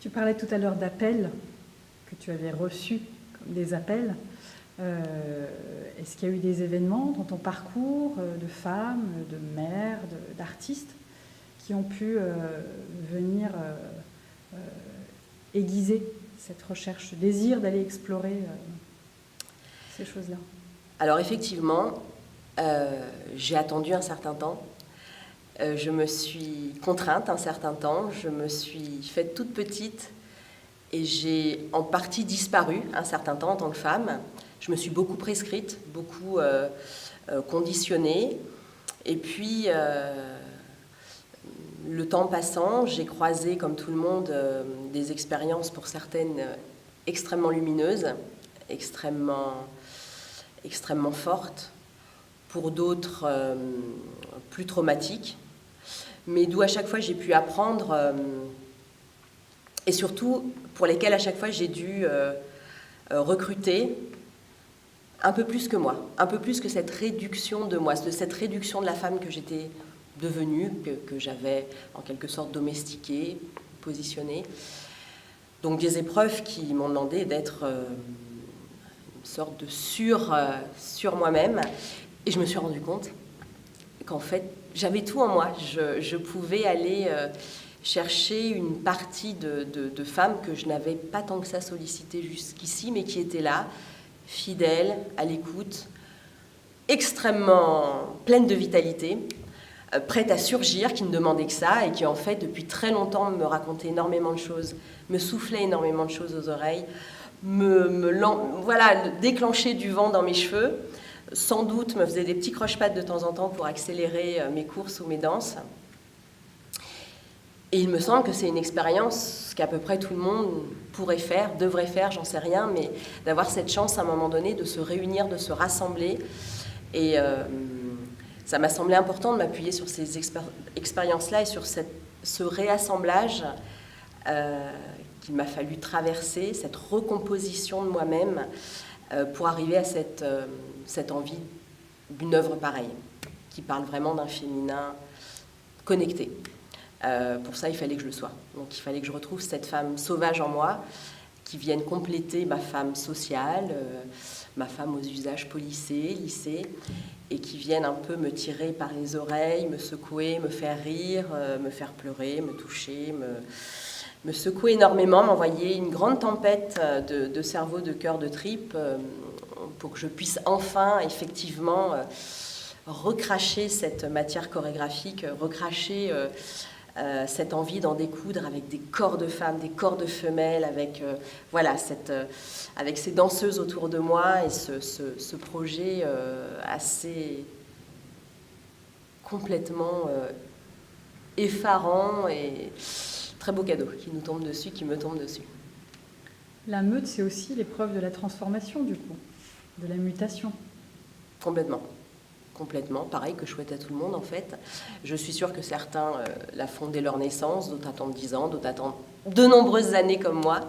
Tu parlais tout à l'heure d'appels que tu avais reçus, comme des appels. Est-ce qu'il y a eu des événements dans ton parcours de femmes, de mères, d'artistes qui ont pu venir aiguiser cette recherche, ce désir d'aller explorer ces choses-là? Alors effectivement, j'ai attendu un certain temps. Je me suis contrainte un certain temps. Je me suis faite toute petite et j'ai en partie disparu un certain temps en tant que femme. Je me suis beaucoup prescrite, beaucoup conditionnée. Et puis, le temps passant, j'ai croisé, comme tout le monde, des expériences pour certaines extrêmement lumineuses, extrêmement fortes, pour d'autres plus traumatiques, mais d'où à chaque fois j'ai pu apprendre, et surtout pour lesquelles à chaque fois j'ai dû recruter un peu plus que moi, un peu plus que cette réduction de moi, de cette réduction de la femme que j'étais devenue, que j'avais en quelque sorte domestiquée, positionnée. Donc des épreuves qui m'ont demandé d'être une sorte de sur moi-même. Et je me suis rendu compte qu'en fait, j'avais tout en moi. Je pouvais aller chercher une partie de femmes que je n'avais pas tant que ça sollicité jusqu'ici, mais qui étaient là, fidèles, à l'écoute, extrêmement pleines de vitalité, prêtes à surgir, qui ne demandaient que ça, et qui en fait, depuis très longtemps, me racontaient énormément de choses, me soufflaient énormément de choses aux oreilles, voilà, déclenchaient du vent dans mes cheveux, sans doute me faisaient des petits croche-pattes de temps en temps pour accélérer mes courses ou mes danses. Et il me semble que c'est une expérience qu'à peu près tout le monde pourrait faire, devrait faire, j'en sais rien, mais d'avoir cette chance à un moment donné de se réunir, de se rassembler. Et ça m'a semblé important de m'appuyer sur ces expériences-là et sur ce réassemblage qu'il m'a fallu traverser, cette recomposition de moi-même pour arriver à cette envie d'une œuvre pareille, qui parle vraiment d'un féminin connecté. Pour ça, il fallait que je le sois. Donc il fallait que je retrouve cette femme sauvage en moi, qui vienne compléter ma femme sociale, ma femme aux usages policés, lissés, et qui vienne un peu me tirer par les oreilles, me secouer, me faire rire, me faire pleurer, me toucher, me secouer énormément, m'envoyer une grande tempête de cerveau, de cœur, de tripes, pour que je puisse enfin, effectivement, recracher cette matière chorégraphique, recracher cette envie d'en découdre avec des corps de femmes, des corps de femelles, avec, voilà, avec ces danseuses autour de moi et ce projet assez complètement effarant et très beau cadeau qui nous tombe dessus, qui me tombe dessus. La meute, c'est aussi l'épreuve de la transformation, du coup, de la mutation. Complètement, pareil que je souhaite à tout le monde en fait. Je suis sûre que certains la font dès leur naissance, d'autres attendent 10 ans, d'autres attendent de nombreuses années comme moi.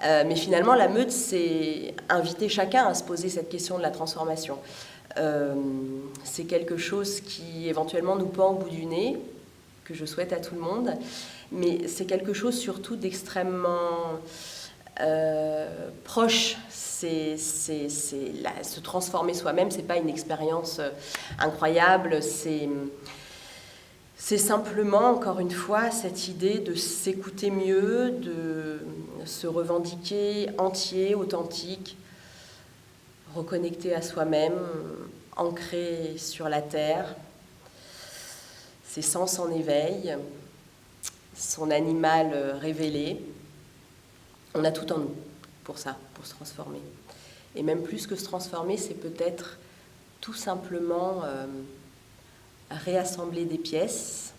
Mais finalement, la meute, c'est inviter chacun à se poser cette question de la transformation. C'est quelque chose qui éventuellement nous pend au bout du nez, que je souhaite à tout le monde, mais c'est quelque chose surtout d'extrêmement proche. Se transformer soi-même, c'est pas une expérience incroyable, c'est simplement, encore une fois, cette idée de s'écouter mieux, de se revendiquer entier, authentique, reconnecté à soi-même, ancré sur la terre, ses sens en éveil, son animal révélé. On a tout en nous pour ça, pour se transformer. Et même plus que se transformer, c'est peut-être tout simplement réassembler des pièces,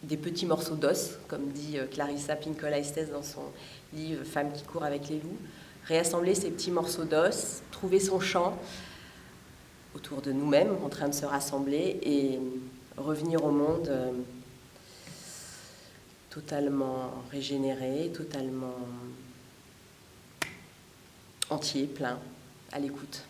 des petits morceaux d'os, comme dit Clarissa Pinkola Estés dans son livre « Femme qui court avec les loups ». Réassembler ces petits morceaux d'os, trouver son champ autour de nous-mêmes, en train de se rassembler, et revenir au monde totalement régénéré, totalement entier, plein, à l'écoute.